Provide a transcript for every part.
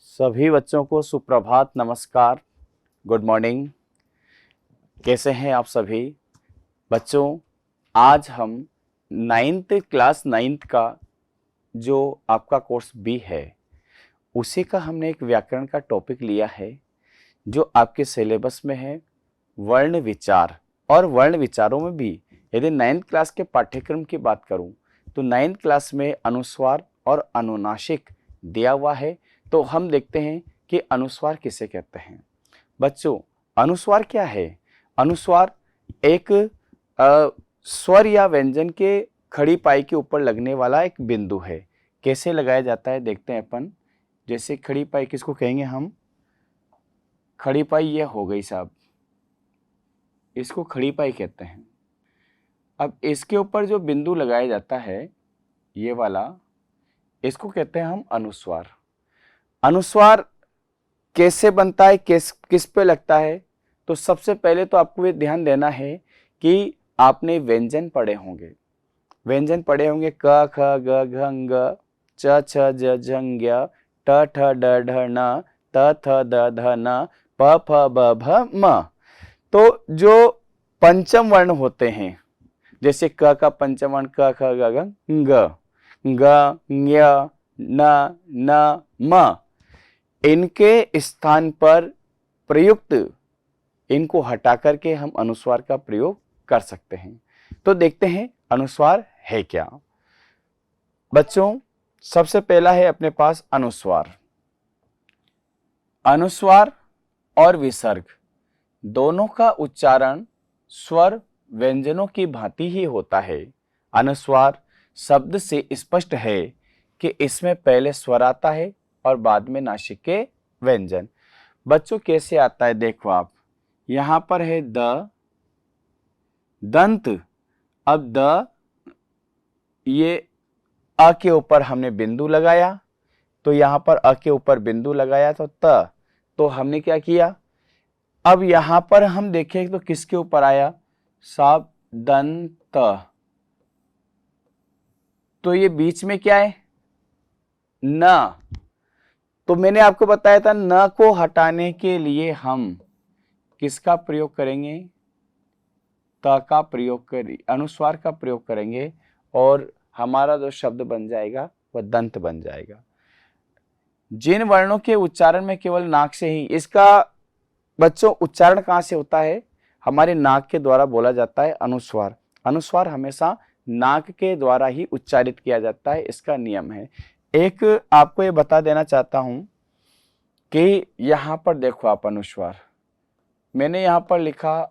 सभी बच्चों को सुप्रभात, नमस्कार, गुड मॉर्निंग। कैसे हैं आप सभी बच्चों? आज हम नाइन्थ का जो आपका कोर्स बी है उसी का हमने एक व्याकरण का टॉपिक लिया है जो आपके सिलेबस में है वर्ण विचार। और वर्ण विचारों में भी यदि नाइन्थ क्लास के पाठ्यक्रम की बात करूं तो नाइन्थ क्लास में अनुस्वार और अनुनासिक दिया हुआ है। तो हम देखते हैं कि अनुस्वार किसे कहते हैं। बच्चों, अनुस्वार क्या है? अनुस्वार एक स्वर या व्यंजन के खड़ी पाई के ऊपर लगने वाला एक बिंदु है। कैसे लगाया जाता है देखते हैं अपन। जैसे खड़ी पाई किसको कहेंगे हम? खड़ी पाई ये हो गई साहब, इसको खड़ी पाई कहते हैं। अब इसके ऊपर जो बिंदु लगाया जाता है ये वाला, इसको कहते हैं हम अनुस्वार। अनुस्वार कैसे बनता है, किस पे लगता है? तो सबसे पहले तो आपको ये ध्यान देना है कि आपने व्यंजन पढ़े होंगे। व्यंजन पढ़े होंगे क ख ग घ ङ च छ ज झ ञ ट ठ ड ढ न त थ द ध न प फ ब भ म। तो जो पंचम वर्ण होते हैं, जैसे क का पंचम वर्ण क ख ग घ ङ ग ञ न म, इनके स्थान पर प्रयुक्त इनको हटा करके हम अनुस्वार का प्रयोग कर सकते हैं। तो देखते हैं अनुस्वार है क्या। बच्चों, सबसे पहला है अपने पास अनुस्वार। अनुस्वार और विसर्ग दोनों का उच्चारण स्वर व्यंजनों की भांति ही होता है। अनुस्वार शब्द से स्पष्ट है कि इसमें पहले स्वर आता है और बाद में नासिक के व्यंजन। बच्चों कैसे आता है देखो आप, यहां पर है द, दंत। अब द, ये अ के ऊपर हमने बिंदु लगाया, तो यहां पर अ के ऊपर बिंदु लगाया तो त, तो हमने क्या किया? अब यहां पर हम देखें तो किसके ऊपर आया? साब दंत। तो ये बीच में क्या है? न। तो मैंने आपको बताया था न को हटाने के लिए हम किसका प्रयोग करेंगे? त का प्रयोग करें, अनुस्वार का प्रयोग करेंगे और हमारा जो शब्द बन जाएगा वह दंत बन जाएगा। जिन वर्णों के उच्चारण में केवल नाक से ही, इसका बच्चों उच्चारण कहां से होता है? हमारे नाक के द्वारा बोला जाता है अनुस्वार। अनुस्वार हमेशा नाक के द्वारा ही उच्चारित किया जाता है, इसका नियम है। एक आपको ये बता देना चाहता हूं कि यहां पर देखो आप अनुस्वार, मैंने यहां पर लिखा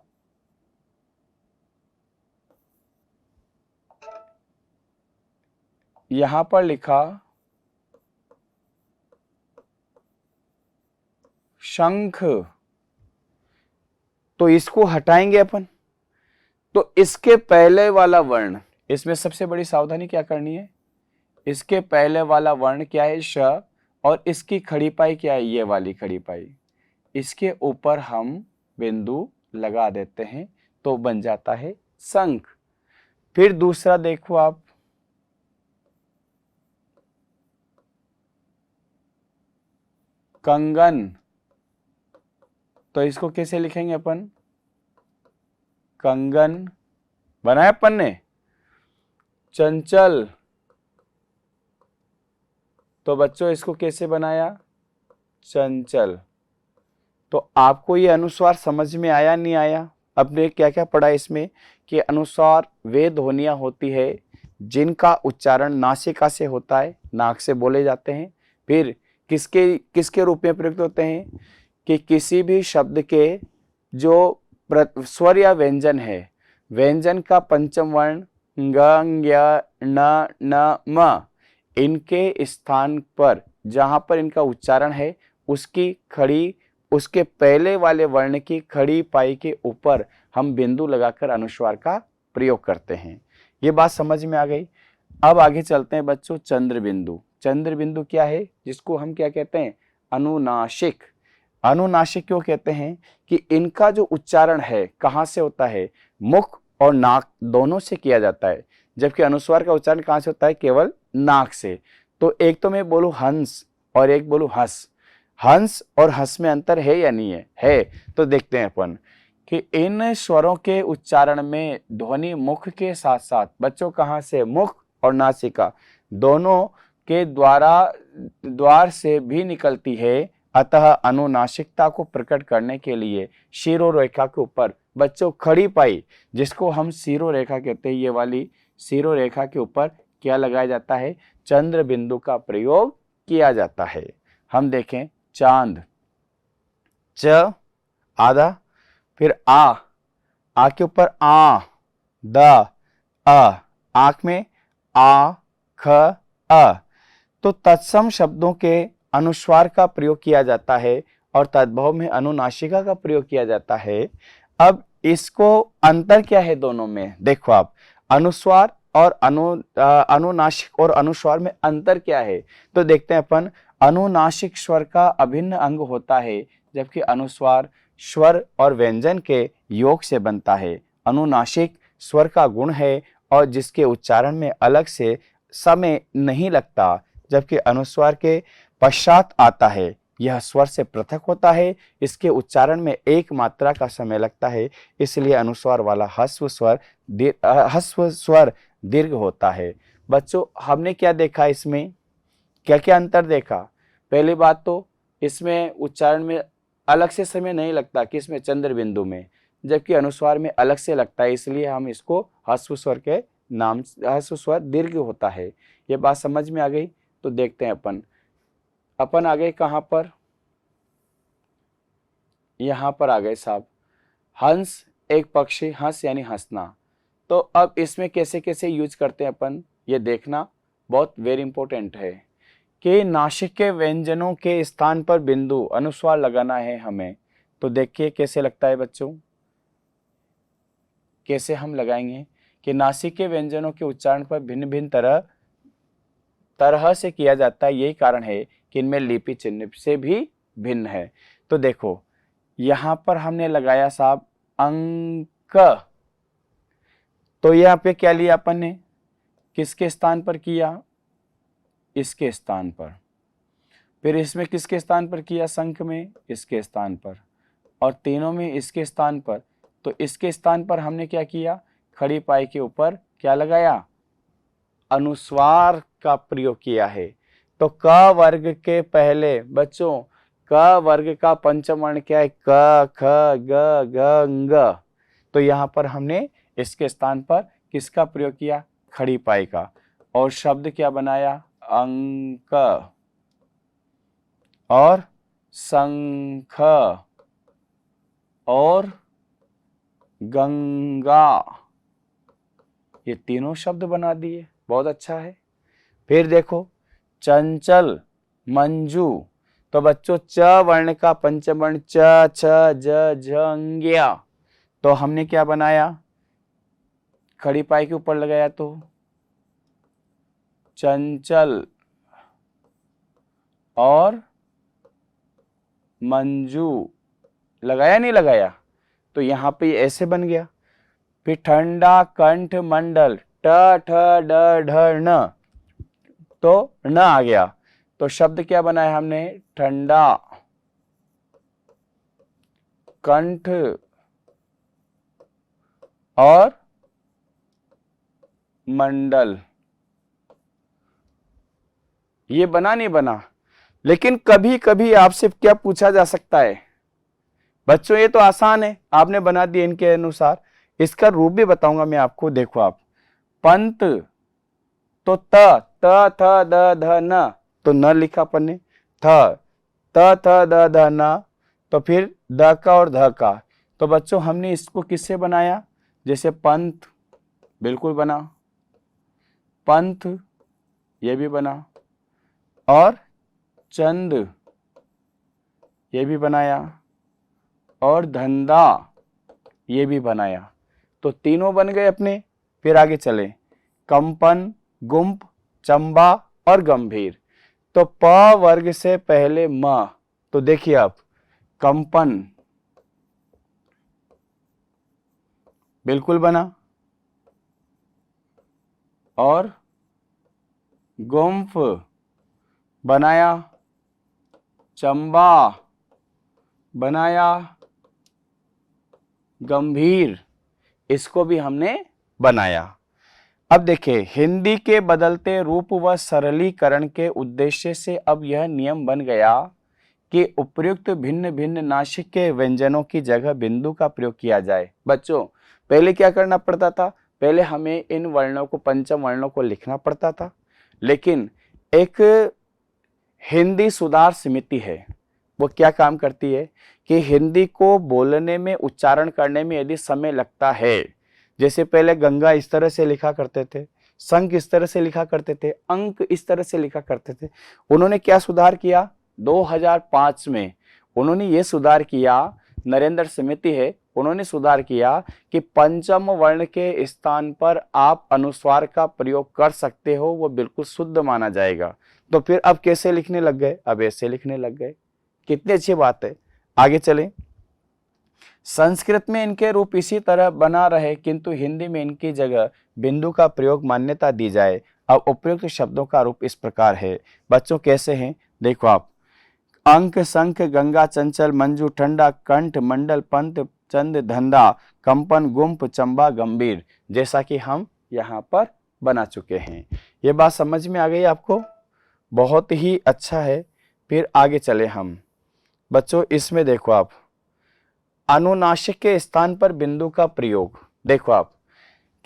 शंख, तो इसको हटाएंगे अपन। तो इसके पहले वाला वर्ण, इसमें सबसे बड़ी सावधानी क्या करनी है? इसके पहले वाला वर्ण क्या है? श, और इसकी खड़ी पाई क्या है? ये वाली खड़ी पाई। इसके ऊपर हम बिंदु लगा देते हैं तो बन जाता है शंख। फिर दूसरा देखो आप, कंगन। तो इसको कैसे लिखेंगे अपन? कंगन बनाया अपन ने। चंचल, तो बच्चों इसको कैसे बनाया? चंचल। तो आपको ये अनुस्वार समझ में आया नहीं आया? आपने क्या क्या पढ़ा इसमें कि अनुस्वार वे ध्वनियां होती है जिनका उच्चारण नासिका से होता है, नाक से बोले जाते हैं। फिर किसके किसके रूप में प्रयुक्त होते हैं? कि किसी भी शब्द के जो स्वर या व्यंजन है, व्यंजन का पंचम वर्ण ङ ञ न म, इनके स्थान पर जहां पर इनका उच्चारण है उसकी खड़ी, उसके पहले वाले वर्ण की खड़ी पाई के ऊपर हम बिंदु लगाकर अनुस्वार का प्रयोग करते हैं। ये बात समझ में आ गई। अब आगे चलते हैं बच्चों, चंद्र बिंदु। चंद्र बिंदु क्या है? जिसको हम क्या कहते हैं? अनुनासिक। अनुनासिक क्यों कहते हैं? कि इनका जो उच्चारण है कहां से होता है? मुख और नाक दोनों से किया जाता है, जबकि अनुस्वार का उच्चारण कहां से होता है? केवल नाक से। तो एक तो मैं बोलूं हंस और एक बोलूं हंस। हंस और हंस में अंतर है या नहीं है तो देखते हैं अपन कि इन स्वरों के उच्चारण में ध्वनि मुख के साथ साथ बच्चों कहाँ से, मुख और नासिका दोनों के द्वार से भी निकलती है। अतः अनुनासिकता को प्रकट करने के लिए शिरोरेखा के ऊपर बच्चों खड़ी पाई, जिसको हम शिरोरेखा कहते हैं, ये वाली शिरोरेखा के ऊपर क्या लगाया जाता है, चंद्र बिंदु का प्रयोग किया जाता है। हम देखें चांद, च आधा, फिर आ के ऊपर आ, द अ, आंख में आ ख अ। तो तत्सम शब्दों के अनुस्वार का प्रयोग किया जाता है और तद्भव में अनुनासिका का प्रयोग किया जाता है। अब इसको अंतर क्या है दोनों में, देखो आप, अनुस्वार और अनुनासिक और अनुस्वार में अंतर क्या है, तो देखते हैं अपन। अनुनासिक स्वर का अभिन्न अंग होता है, जबकि अनुस्वार स्वर और व्यंजन के योग से बनता है। अनुनासिक स्वर का गुण है और जिसके उच्चारण में अलग से समय नहीं लगता, जबकि अनुस्वार के पश्चात आता है। यह स्वर से पृथक होता है, इसके उच्चारण में एक मात्रा का समय लगता है, इसलिए अनुस्वार वाला ह्रस्व स्वर दीर्घ होता है। बच्चों हमने क्या देखा, इसमें क्या क्या अंतर देखा। पहली बात तो इसमें उच्चारण में अलग से समय नहीं लगता, किसमें, चंद्र बिंदु में, जबकि अनुस्वार में अलग से लगता है, इसलिए हम इसको ह्रस्व स्वर के नाम, ह्रस्व स्वर दीर्घ होता है। ये बात समझ में आ गई। तो देखते हैं अपन आ गए कहां पर, यहां पर आ गए साहब। हंस एक पक्षी, हंस यानी हंसना। तो अब इसमें कैसे कैसे यूज करते हैं अपन, ये देखना बहुत वेरी इंपॉर्टेंट है कि नासिक के व्यंजनों के स्थान पर बिंदु अनुस्वार लगाना है हमें। तो देखिए कैसे लगता है बच्चों, कैसे हम लगाएंगे कि नासिक के व्यंजनों के उच्चारण पर भिन्न भिन्न तरह से किया जाता है। यही कारण है कि इनमें लिपि चिन्ह से भी भिन्न है। तो देखो यहां पर हमने लगाया साहब अंक, तो यहाँ पे क्या लिया अपन ने, किसके स्थान पर किया, इसके स्थान पर। फिर इसमें किसके स्थान पर किया, शंख में इसके स्थान पर, और तीनों में इसके स्थान पर। तो इसके स्थान पर हमने क्या किया, खड़ी पाई के ऊपर क्या लगाया, अनुस्वार का प्रयोग किया है। तो क वर्ग के पहले बच्चों, क वर्ग का पंचम वर्ण क्या है, क ख ग घ ङ। तो यहां पर हमने इसके स्थान पर किसका प्रयोग किया, खड़ी पाई का, और शब्द क्या बनाया, अंक और शंख और गंगा, ये तीनों शब्द बना दिए, बहुत अच्छा है। फिर देखो चंचल, मंजू, तो बच्चों च वर्ण का पंचम वर्ण च छ ज झ ज्ञ, तो हमने क्या बनाया, खड़ी पाई के ऊपर लगाया, तो चंचल और मंजू लगाया, नहीं लगाया, तो यहां पे ऐसे बन गया। फिर ठंडा कंठ मंडल, ट ठ ड ढ न, तो न आ गया, तो शब्द क्या बनाया हमने, ठंडा कंठ और मंडल। ये बना नहीं बना, लेकिन कभी कभी आपसे क्या पूछा जा सकता है बच्चों, ये तो आसान है, आपने बना दिया इनके अनुसार, इसका रूप भी बताऊंगा मैं आपको। देखो आप, पंत, तो त थ द ध न, तो न लिखा अपन ने, थ थ द ध न, तो फिर द का और ध का। तो बच्चों हमने इसको किससे बनाया, जैसे पंथ बिल्कुल बना, पंथ ये भी बना, और चंद ये भी बनाया, और धंधा ये भी बनाया, तो तीनों बन गए अपने। फिर आगे चले, कंपन, गुंप, चंबा और गंभीर। तो प वर्ग से पहले म, तो देखिए आप, कंपन बिल्कुल बना, और गुंफ बनाया, चंबा बनाया गंभीर, इसको भी हमने बनाया। अब देखिए, हिंदी के बदलते रूप व सरलीकरण के उद्देश्य से अब यह नियम बन गया कि उपर्युक्त भिन्न भिन्न नासिक के व्यंजनों की जगह बिंदु का प्रयोग किया जाए। बच्चों, पहले क्या करना पड़ता था? पहले हमें इन वर्णों को, पंचम वर्णों को लिखना पड़ता था, लेकिन एक हिंदी सुधार समिति है, वो क्या काम करती है कि हिंदी को बोलने में, उच्चारण करने में यदि समय लगता है, जैसे पहले गंगा इस तरह से लिखा करते थे, संक इस तरह से लिखा करते थे, अंक इस तरह से लिखा करते थे, उन्होंने क्या सुधार किया? 2005 में उन्होंने ये सुधार किया, नरेंद्र समिति है, उन्होंने सुधार किया कि पंचम वर्ण के स्थान पर आप अनुस्वार का प्रयोग कर सकते हो, वो बिल्कुल शुद्ध माना जाएगा। तो फिर अब कैसे लिखने लग गए? अब ऐसे लिखने लग गए। कितनी अच्छी बात है। आगे चलें। संस्कृत में इनके रूप इसी तरह बना रहे, किंतु हिंदी में इनकी जगह बिंदु का प्रयोग मान्यता दी जाए। अब उपयुक्त शब्दों का रूप इस प्रकार है। बच्चों कैसे हैं? देखो आप, अंक, संख, गंगा, चंचल, मंजू, ठंडा, कंठ, मंडल, पंत, चंद, धंधा, कंपन, गुम्फ, चंबा, गंभीर, जैसा कि हम यहाँ पर बना चुके हैं। ये बात समझ में आ गई आपको? बहुत ही अच्छा है। फिर आगे चले हम। बच्चों इसमें देखो आप, अनुनासिक के स्थान पर बिंदु का प्रयोग। देखो आप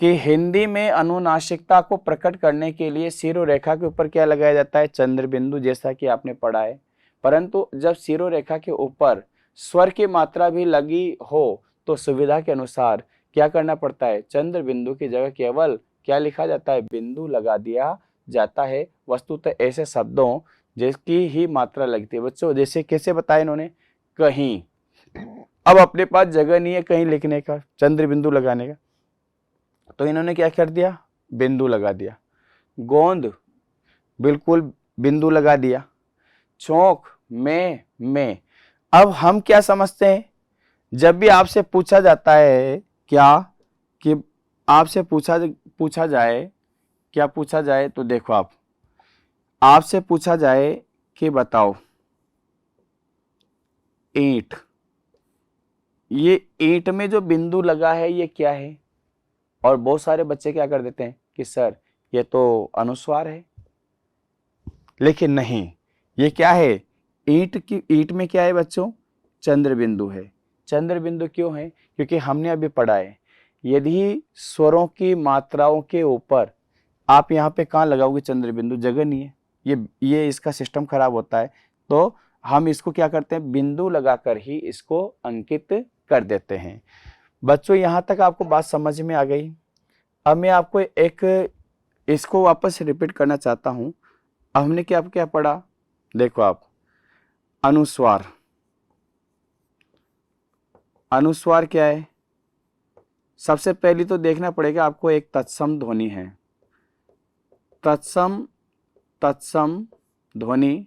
कि हिंदी में अनुनासिकता को प्रकट करने के लिए शिरोरेखा के ऊपर क्या लगाया जाता है? चंद्र बिंदु, जैसा कि आपने पढ़ा है। परंतु जब शिरोरेखा के ऊपर स्वर की मात्रा भी लगी हो तो सुविधा के अनुसार क्या करना पड़ता है? चंद्र बिंदु की जगह केवल क्या लिखा जाता है? बिंदु लगा दिया जाता है। वस्तुतः ऐसे शब्दों जिसकी ही मात्रा लगती है। बच्चों जैसे कैसे बताया इन्होंने? कहीं, अब अपने पास जगह नहीं है कहीं लिखने का, चंद्र बिंदु लगाने का, तो इन्होंने क्या कर दिया? बिंदु लगा दिया। गोंद, बिल्कुल बिंदु लगा दिया। चौक में। अब हम क्या समझते हैं? जब भी आपसे पूछा जाता है क्या कि आपसे पूछा जाए, क्या पूछा जाए, तो देखो आप, आपसे पूछा जाए कि बताओ ईंट, ये ईंट में जो बिंदु लगा है ये क्या है? और बहुत सारे बच्चे क्या कर देते हैं कि सर ये तो अनुस्वार है, लेकिन नहीं, ये क्या है? ईंट में क्या है बच्चों? चंद्र बिंदु है। चंद्र बिंदु क्यों है? क्योंकि हमने अभी पढ़ा है, यदि स्वरों की मात्राओं के ऊपर आप यहाँ पे कहाँ लगाओगे चंद्र बिंदु? जगह नहीं है, ये इसका सिस्टम खराब होता है, तो हम इसको क्या करते हैं? बिंदु लगाकर ही इसको अंकित कर देते हैं। बच्चों यहाँ तक आपको बात समझ में आ गई? अब मैं आपको एक इसको वापस रिपीट करना चाहता हूँ। अब हमने क्या पढ़ा? देखो आप, अनुस्वार। अनुस्वार क्या है? सबसे पहले तो देखना पड़ेगा आपको, एक तत्सम ध्वनि है। तत्सम ध्वनि।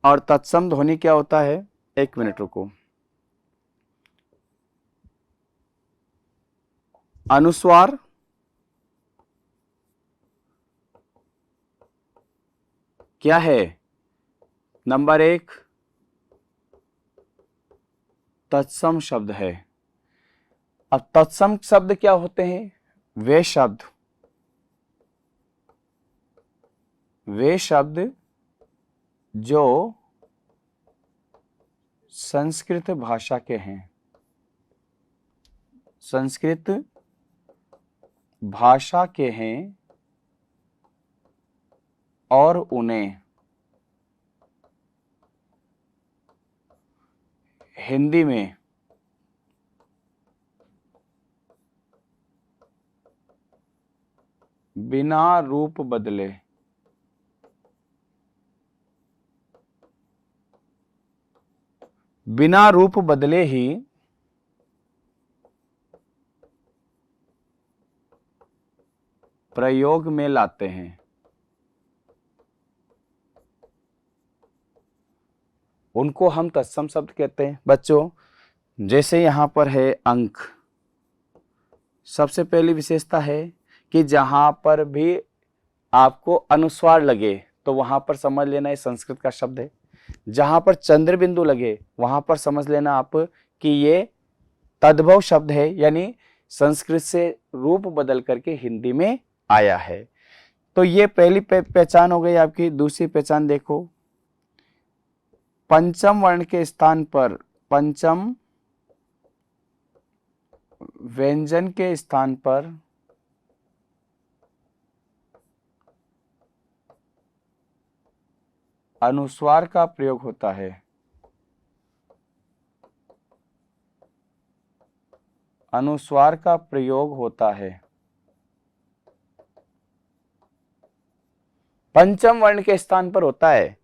और तत्सम ध्वनि क्या होता है? एक मिनट रुको। अनुस्वार क्या है? नंबर 1 तत्सम शब्द है। अब तत्सम शब्द क्या होते हैं? वे शब्द जो संस्कृत भाषा के हैं, संस्कृत भाषा के हैं, और उन्हें हिंदी में बिना रूप बदले ही प्रयोग में लाते हैं। उनको हम तत्सम शब्द कहते हैं। बच्चों जैसे यहां पर है अंक, सबसे पहली विशेषता है कि जहां पर भी आपको अनुस्वार लगे तो वहां पर समझ लेना है संस्कृत का शब्द है। जहां पर चंद्र बिंदु लगे वहां पर समझ लेना आप कि ये तद्भव शब्द है, यानी संस्कृत से रूप बदल करके हिंदी में आया है। तो ये पहली पहचान हो गई आपकी। दूसरी पहचान देखो, पंचम वर्ण के स्थान पर, पंचम व्यंजन के स्थान पर अनुस्वार का प्रयोग होता है। अनुस्वार का प्रयोग होता है। पंचम वर्ण के स्थान पर होता है।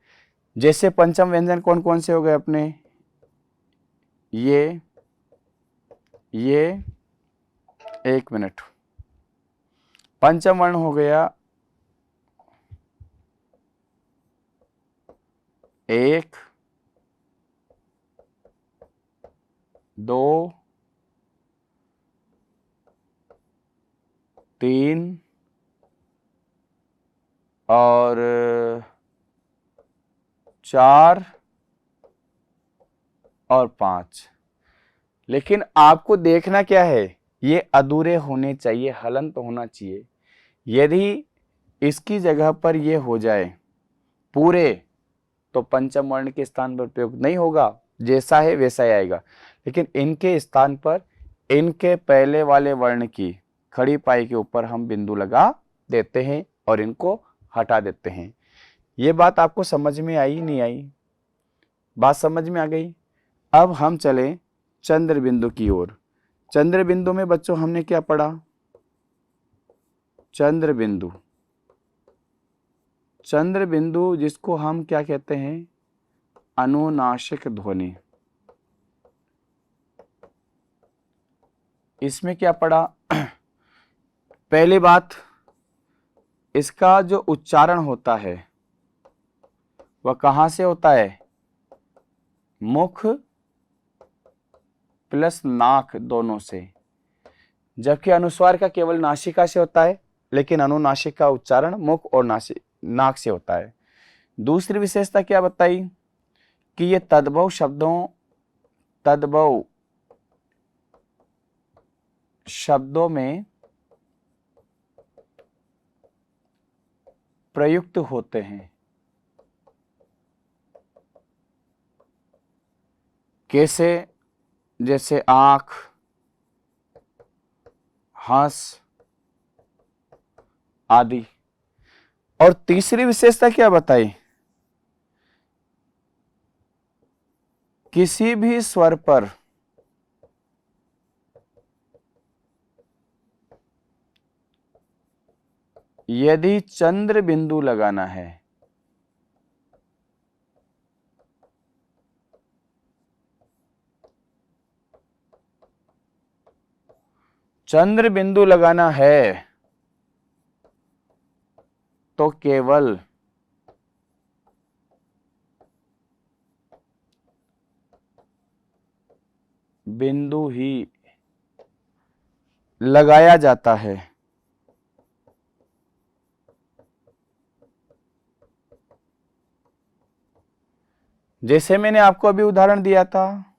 जैसे पंचम व्यंजन कौन कौन से हो गए अपने, ये, एक मिनट, पंचम वर्ण हो गया एक, दो, तीन और चार और पांच। लेकिन आपको देखना क्या है, ये अधूरे होने चाहिए, हलंत होना चाहिए। यदि इसकी जगह पर ये हो जाए पूरे, तो पंचम वर्ण के स्थान पर प्रयोग नहीं होगा, जैसा है वैसा ही आएगा। लेकिन इनके स्थान पर इनके पहले वाले वर्ण की खड़ी पाई के ऊपर हम बिंदु लगा देते हैं और इनको हटा देते हैं। ये बात आपको समझ में आई नहीं आई? बात समझ में आ गई? अब हम चले चंद्र बिंदु की ओर। चंद्र बिंदु में बच्चों हमने क्या पढ़ा? चंद्र बिंदु, चंद्र बिंदु जिसको हम क्या कहते हैं? अनुनासिक ध्वनि। इसमें क्या पढ़ा? पहली बात, इसका जो उच्चारण होता है वह कहां से होता है? मुख प्लस नाक दोनों से। जबकि अनुस्वार का केवल नासिका से होता है, लेकिन अनुनासिक का उच्चारण मुख और नाक से होता है। दूसरी विशेषता क्या बताई? कि ये तद्भव शब्दों में प्रयुक्त होते हैं। कैसे? जैसे आंख, हंस आदि। और तीसरी विशेषता क्या बताई? किसी भी स्वर पर यदि चंद्र बिंदु लगाना है, चंद्र बिंदु लगाना है तो केवल बिंदु ही लगाया जाता है। जैसे मैंने आपको अभी उदाहरण दिया था,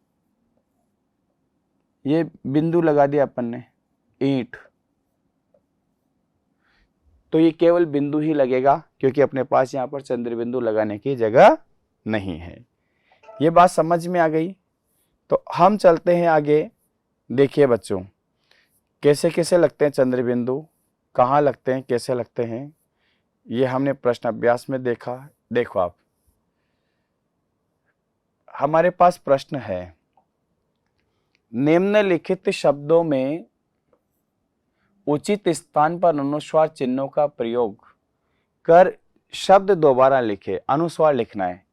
ये बिंदु लगा दिया अपन ने, ईंट, तो ये केवल बिंदु ही लगेगा, क्योंकि अपने पास यहां पर चंद्र बिंदु लगाने की जगह नहीं है। ये बात समझ में आ गई? तो हम चलते हैं आगे। देखिए बच्चों, कैसे कैसे लगते हैं चंद्र बिंदु, कहाँ लगते हैं, कैसे लगते हैं, ये हमने प्रश्न अभ्यास में देखा। देखो आप, हमारे पास प्रश्न है, निम्नलिखित शब्दों में उचित स्थान पर अनुस्वार चिन्हों का प्रयोग कर शब्द दोबारा लिखे। अनुस्वार लिखना है।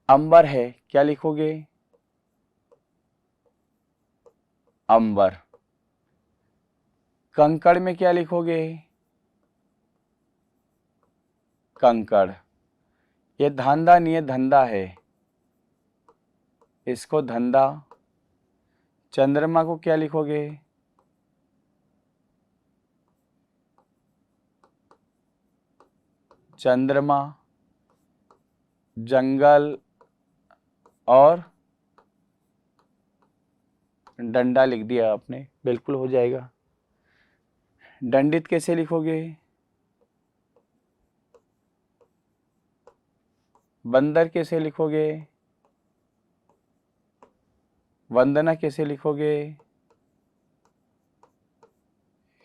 अंबर है, क्या लिखोगे? अंबर। कंकड़ में क्या लिखोगे? कंकड़। ये धांधा नहीं है, धंधा है, इसको धंधा। चंद्रमा को क्या लिखोगे? चंद्रमा। जंगल और डंडा लिख दिया आपने, बिल्कुल हो जाएगा। दंडित कैसे लिखोगे? बंदर कैसे लिखोगे? वंदना कैसे लिखोगे?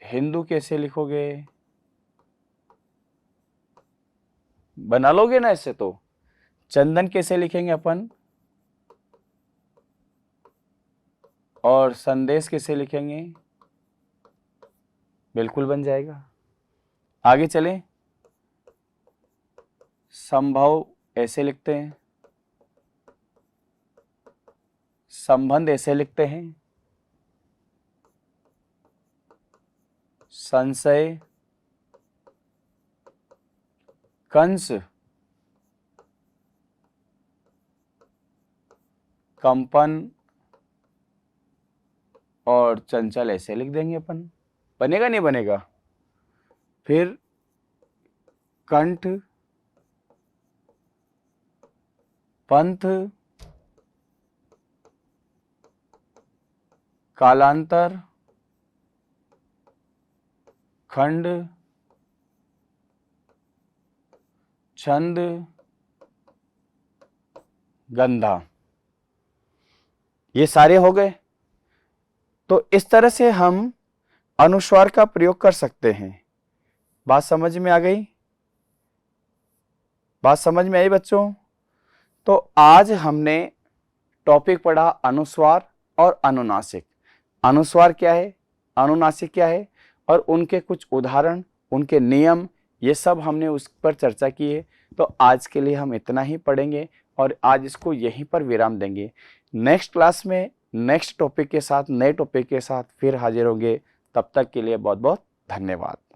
हिंदू कैसे लिखोगे? बना लोगे ना ऐसे तो। चंदन कैसे लिखेंगे अपन? और संदेश कैसे लिखेंगे? बिल्कुल बन जाएगा। आगे चलें। संभव ऐसे लिखते हैं, संबंध ऐसे लिखते हैं, संशय, कंस, कंपन और चंचल ऐसे लिख देंगे अपन। बनेगा नहीं बनेगा? फिर कंठ, पंथ, कालांतर, खंड, छंद, गंधा। ये सारे हो गए। तो इस तरह से हम अनुस्वार का प्रयोग कर सकते हैं। बात समझ में आ गई? बात समझ में आई बच्चों? तो आज हमने टॉपिक पढ़ा अनुस्वार और अनुनासिक। अनुस्वार क्या है, अनुनासिक क्या है, और उनके कुछ उदाहरण, उनके नियम, ये सब हमने उस पर चर्चा की है। तो आज के लिए हम इतना ही पढ़ेंगे और आज इसको यहीं पर विराम देंगे। नेक्स्ट क्लास में नेक्स्ट टॉपिक के साथ, नए टॉपिक के साथ फिर हाजिर होंगे। तब तक के लिए बहुत बहुत धन्यवाद।